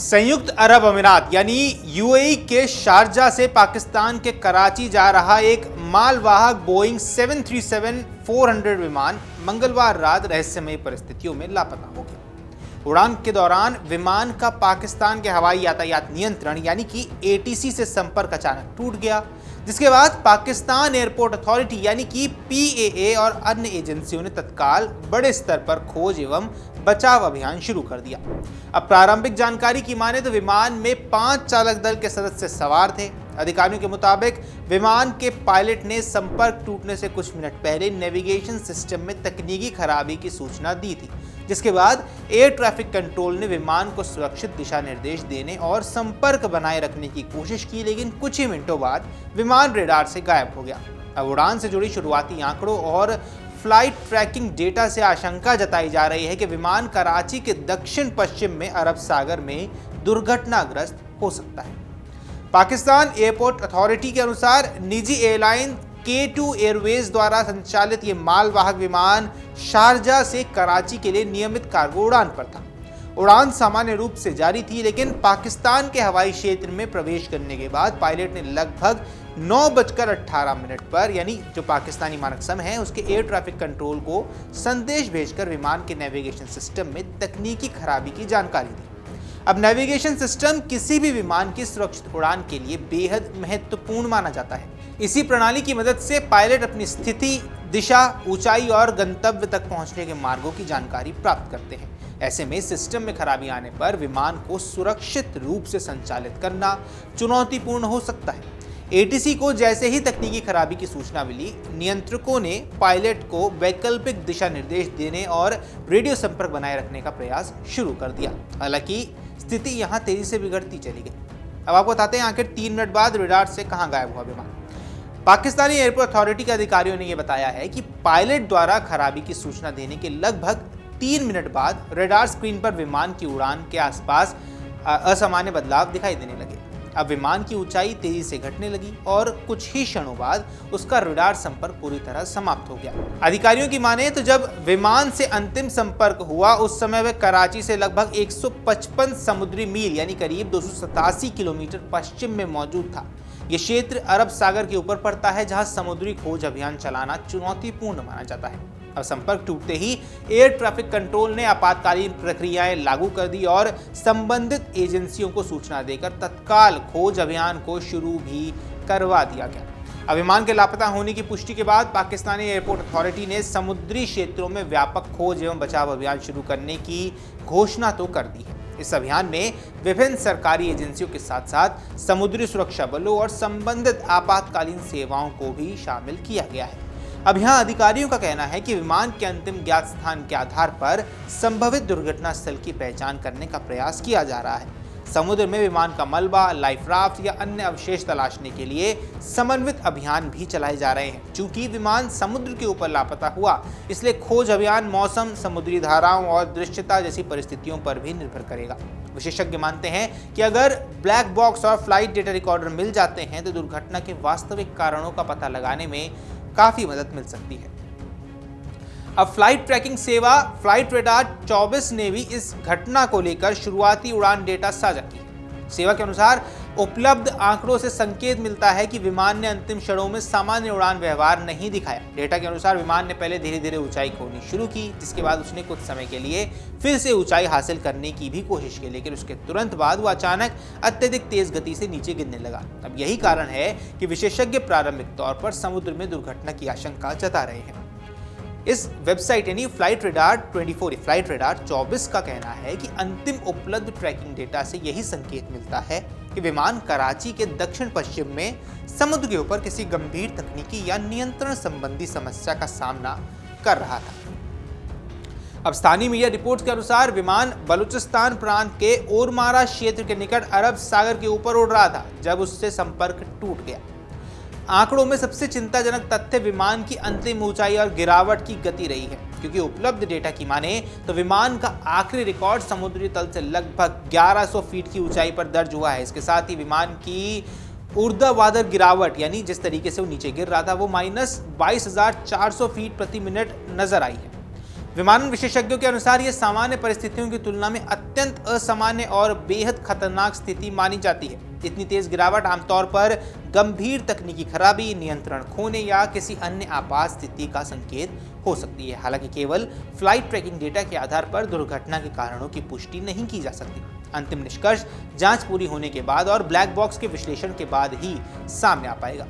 संयुक्त अरब अमीरात यानी यूएई के शारजा से पाकिस्तान के कराची जा रहा एक मालवाहक बोइंग 737-400 विमान मंगलवार रात रहस्यमय परिस्थितियों में लापता हो गया। उड़ान के दौरान विमान का पाकिस्तान के हवाई यातायात नियंत्रण यानी कि एटीसी से संपर्क अचानक टूट गया, जिसके बाद पाकिस्तान एयरपोर्ट अथॉरिटी यानी कि पीएए और अन्य एजेंसियों ने तत्काल बड़े स्तर पर खोज एवं बचाव अभियान शुरू कर दिया। अब प्रारंभिक जानकारी की माने तो विमान में 5 चालक दल के सदस्य सवार थे। अधिकारियों के मुताबिक विमान के पायलट ने संपर्क टूटने से कुछ मिनट पहले नेविगेशन सिस्टम में तकनीकी खराबी की सूचना दी थी, जिसके बाद एयर ट्रैफिक कंट्रोल ने विमान को सुरक्षित दिशा निर्देश देने और संपर्क बनाए रखने की कोशिश की, लेकिन कुछ ही मिनटों बाद विमान रेडार से गायब हो गया। अब उड़ान से जुड़ी शुरुआती आंकड़ों और फ्लाइट ट्रैकिंग डेटा से आशंका जताई जा रही है कि विमान कराची के दक्षिण पश्चिम में अरब सागर में दुर्घटनाग्रस्त हो सकता है। पाकिस्तान एयरपोर्ट अथॉरिटी के अनुसार निजी एयरलाइन K2 एयरवेज द्वारा संचालित ये मालवाहक विमान शारजा से कराची के लिए नियमित कार्गो उड़ान पर था। उड़ान सामान्य रूप से जारी थी, लेकिन पाकिस्तान के हवाई क्षेत्र में प्रवेश करने के बाद पायलट ने लगभग 9:18 पर यानी जो पाकिस्तानी मानक समय है उसके एयर ट्रैफिक कंट्रोल को संदेश भेजकर विमान के नेविगेशन सिस्टम में तकनीकी खराबी की जानकारी दी। अब नेविगेशन सिस्टम किसी भी विमान की सुरक्षित उड़ान के लिए बेहद महत्वपूर्ण माना जाता है। इसी प्रणाली की मदद से पायलट अपनी स्थिति, दिशा, ऊंचाई और गंतव्य तक पहुंचने के मार्गों की जानकारी प्राप्त करते हैं। ऐसे में सिस्टम में खराबी आने पर विमान को सुरक्षित रूप से संचालित करना चुनौतीपूर्ण हो सकता है। एटीसी को जैसे ही तकनीकी खराबी की सूचना मिली, नियंत्रकों ने पायलट को वैकल्पिक दिशा निर्देश देने और रेडियो संपर्क बनाए रखने का प्रयास शुरू कर दिया। हालांकि स्थिति यहां तेजी से बिगड़ती चली गई। अब आपको बताते हैं आखिर 3 मिनट बाद रेडार से कहां गायब हुआ विमान। पाकिस्तानी एयरपोर्ट अथॉरिटी के अधिकारियों ने यह बताया है कि पायलट द्वारा खराबी की सूचना देने के लगभग 3 मिनट बाद रेडार स्क्रीन पर विमान की उड़ान के आसपास असामान्य बदलाव दिखाई देने लगे। अब विमान की ऊंचाई तेजी से घटने लगी और कुछ ही क्षणों बाद उसका रेडार संपर्क पूरी तरह समाप्त हो गया। अधिकारियों की माने तो जब विमान से अंतिम संपर्क हुआ उस समय वह कराची से लगभग 155 समुद्री मील यानी करीब 287 किलोमीटर पश्चिम में मौजूद था। यह क्षेत्र अरब सागर के ऊपर पड़ता है, जहां समुद्री खोज अभियान चलाना चुनौतीपूर्ण माना जाता है। अब संपर्क टूटते ही एयर ट्रैफिक कंट्रोल ने आपातकालीन प्रक्रियाएं लागू कर दी और संबंधित एजेंसियों को सूचना देकर तत्काल खोज अभियान को शुरू भी करवा दिया गया। अब विमान के लापता होने की पुष्टि के बाद पाकिस्तानी एयरपोर्ट अथॉरिटी ने समुद्री क्षेत्रों में व्यापक खोज एवं बचाव अभियान शुरू करने की घोषणा तो कर दी है। इस अभियान में विभिन्न सरकारी एजेंसियों के साथ साथ समुद्री सुरक्षा बलों और संबंधित आपातकालीन सेवाओं को भी शामिल किया गया है। अब यहाँ अधिकारियों का कहना है कि विमान के अंतिम ज्ञात स्थान के आधार पर संभवित दुर्घटना स्थल की पहचान करने का प्रयास किया जा रहा है। समुद्र में विमान का मलबा, लाइफ राफ्ट या अन्य अवशेष तलाशने के लिए समन्वित अभियान भी चलाए जा रहे हैं। चूंकि विमान समुद्र के ऊपर लापता हुआ, इसलिए खोज अभियान मौसम, समुद्री धाराओं और दृश्यता जैसी परिस्थितियों पर भी निर्भर करेगा। विशेषज्ञ मानते हैं कि अगर ब्लैक बॉक्स और फ्लाइट डेटा रिकॉर्डर मिल जाते हैं तो दुर्घटना के वास्तविक कारणों का पता लगाने में काफी मदद मिल सकती है। अब फ्लाइट ट्रैकिंग सेवा फ्लाइट रेडार 24 ने भी इस घटना को लेकर शुरुआती उड़ान डेटा साझा की है। सेवा के अनुसार उपलब्ध आंकड़ों से संकेत मिलता है कि विमान ने अंतिम क्षणों में सामान्य उड़ान व्यवहार नहीं दिखाया। डेटा के अनुसार विमान ने पहले धीरे धीरे ऊंचाई खोनी शुरू की, जिसके बाद उसने कुछ समय के लिए फिर से ऊंचाई हासिल करने की भी कोशिश की, लेकिन उसके तुरंत बाद वो अचानक अत्यधिक तेज गति से नीचे गिरने लगा। अब यही कारण है कि विशेषज्ञ प्रारंभिक तौर पर समुद्र में दुर्घटना की आशंका जता रहे हैं। इस वेबसाइट यानी फ्लाइट रेडार 24 का कहना है कि अंतिम उपलब्ध ट्रैकिंग डेटा से यही संकेत मिलता है कि विमान कराची के दक्षिण पश्चिम में समुद्र के ऊपर किसी गंभीर तकनीकी या नियंत्रण संबंधी समस्या का सामना कर रहा था। अब स्थानीय मीडिया रिपोर्ट्स के अनुसार विमान बलूचिस्तान प्रांत के ओरमारा क्षेत्र के निकट अरब सागर के ऊपर उड़ रहा था जब उससे संपर्क टूट गया। आंकड़ों में सबसे चिंताजनक तथ्य विमान की अंतिम ऊंचाई और गिरावट की गति रही है, क्योंकि उपलब्ध डेटा की माने तो विमान का आखिरी रिकॉर्ड समुद्री तल से लगभग 1100 फीट की ऊंचाई पर दर्ज हुआ है। इसके साथ ही विमान की ऊर्ध्वाधर गिरावट यानी जिस तरीके से वो नीचे गिर रहा था वो -22,400 फीट प्रति मिनट नजर आई है। विमानन विशेषज्ञों के अनुसार ये सामान्य परिस्थितियों की तुलना में अत्यंत असामान्य और बेहद खतरनाक स्थिति मानी जाती है। इतनी तेज गिरावट आमतौर पर गंभीर तकनीकी खराबी, नियंत्रण खोने या किसी अन्य आपात स्थिति का संकेत हो सकती है। हालांकि केवल फ्लाइट ट्रैकिंग डेटा के आधार पर दुर्घटना के कारणों की पुष्टि नहीं की जा सकती। अंतिम निष्कर्ष जांच पूरी होने के बाद और ब्लैक बॉक्स के विश्लेषण के बाद ही सामने आ पाएगा।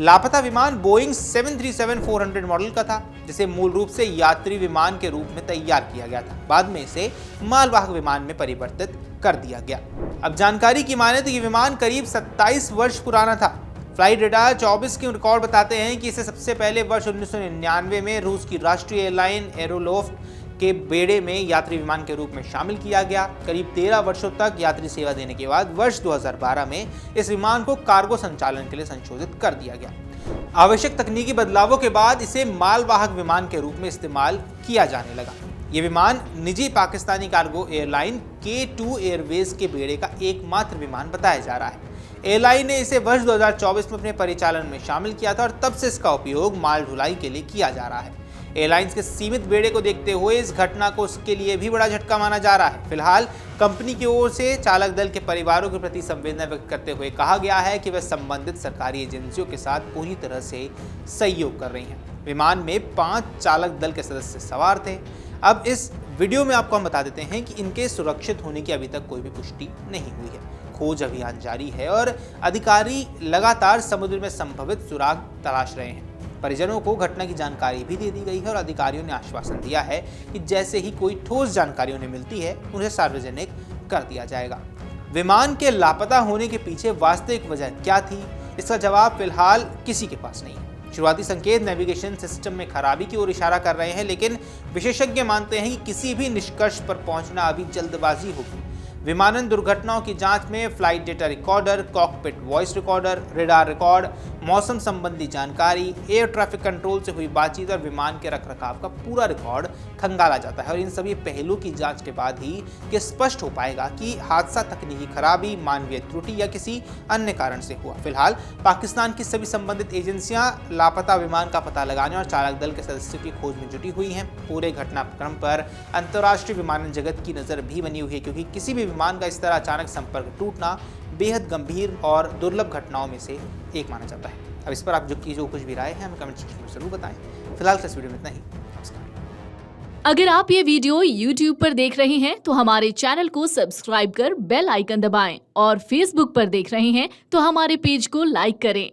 लापता विमान बोइंग 737-400 मॉडल का था, जिसे मूल रूप से यात्री विमान के रूप में तैयार किया गया था। बाद में इसे मालवाहक विमान में परिवर्तित कर दिया गया। अब जानकारी की माने तो ये विमान करीब 27 वर्ष पुराना था। फ्लाइट रेडार 24 के रिकॉर्ड बताते हैं कि इसे सबसे पहले वर्ष 1999 में रूस की राष्ट्रीय एयरलाइन एरोलोफ्ट के बेड़े में यात्री विमान के रूप में शामिल किया गया। करीब 13 वर्षों तक यात्री सेवा देने के बाद वर्ष 2012 में इस विमान को कार्गो संचालन के लिए संशोधित कर दिया गया। आवश्यक तकनीकी बदलावों के बाद इसे मालवाहक विमान के रूप में इस्तेमाल किया जाने लगा। ये विमान निजी Pakistani cargo airline K2 Airways के बेड़े का एकमात्र विमान बताया जा रहा है। एयरलाइन ने इसे वर्ष 2024 में अपने परिचालन में शामिल किया था और तब से इसका उपयोग माल ढुलाई के लिए किया जा रहा है। एयरलाइंस के सीमित बेड़े को देखते हुए इस घटना को उसके लिए भी बड़ा झटका माना जा रहा है। फिलहाल कंपनी की ओर से चालक दल के परिवारों के प्रति संवेदना व्यक्त करते हुए कहा गया है कि वे संबंधित सरकारी एजेंसियों के साथ पूरी तरह से सहयोग कर रही हैं। विमान में 5 चालक दल के सदस्य सवार थे। अब इस वीडियो में आपको हम बता देते हैं कि इनके सुरक्षित होने की अभी तक कोई भी पुष्टि नहीं हुई है। खोज अभियान जारी है और अधिकारी लगातार समुद्र में संभावित सुराग तलाश रहे हैं। परिजनों को घटना की जानकारी भी दे दी गई है और अधिकारियों ने आश्वासन दिया है कि जैसे ही कोई ठोस जानकारी उन्हें मिलती है उन्हें सार्वजनिक कर दिया जाएगा। विमान के लापता होने के पीछे वास्तविक वजह क्या थी, इसका जवाब फिलहाल किसी के पास नहीं है। शुरुआती संकेत नेविगेशन सिस्टम में खराबी की ओर इशारा कर रहे हैं, लेकिन विशेषज्ञ मानते हैं कि किसी भी निष्कर्ष पर पहुंचना अभी जल्दबाजी होगी। विमानन दुर्घटनाओं की जांच में flight data recorder, cockpit voice recorder, radar record, मौसम संबंधी जानकारी, एयर ट्रैफिक कंट्रोल से हुई बातचीत और विमान के रखरखाव का पूरा रिकॉर्ड खंगाला जाता है और इन सभी पहलुओं की जांच के बाद ही ये स्पष्ट हो पाएगा कि हादसा तकनीकी खराबी, मानवीय त्रुटि या किसी अन्य कारण से हुआ। फिलहाल पाकिस्तान की सभी संबंधित एजेंसियां लापता विमान का पता लगाने और चालक दल के सदस्यों की खोज में जुटी हुई हैं। पूरे घटनाक्रम पर अंतर्राष्ट्रीय विमानन जगत की नजर भी बनी हुई है, क्योंकि किसी भी विमान का इस तरह अचानक संपर्क टूटना बेहद गंभीर और दुर्लभ घटनाओं में से एक माना जाता है। अब इस पर आप जो कुछ भी राय है हमें कमेंट सेक्शन में जरूर बताएं। फिलहाल इस वीडियो में इतना ही। नमस्कार। अगर आप ये वीडियो YouTube पर देख रहे हैं तो हमारे चैनल को सब्सक्राइब कर बेल आइकन दबाएं और Facebook पर देख रहे हैं तो हमारे पेज को लाइक करें।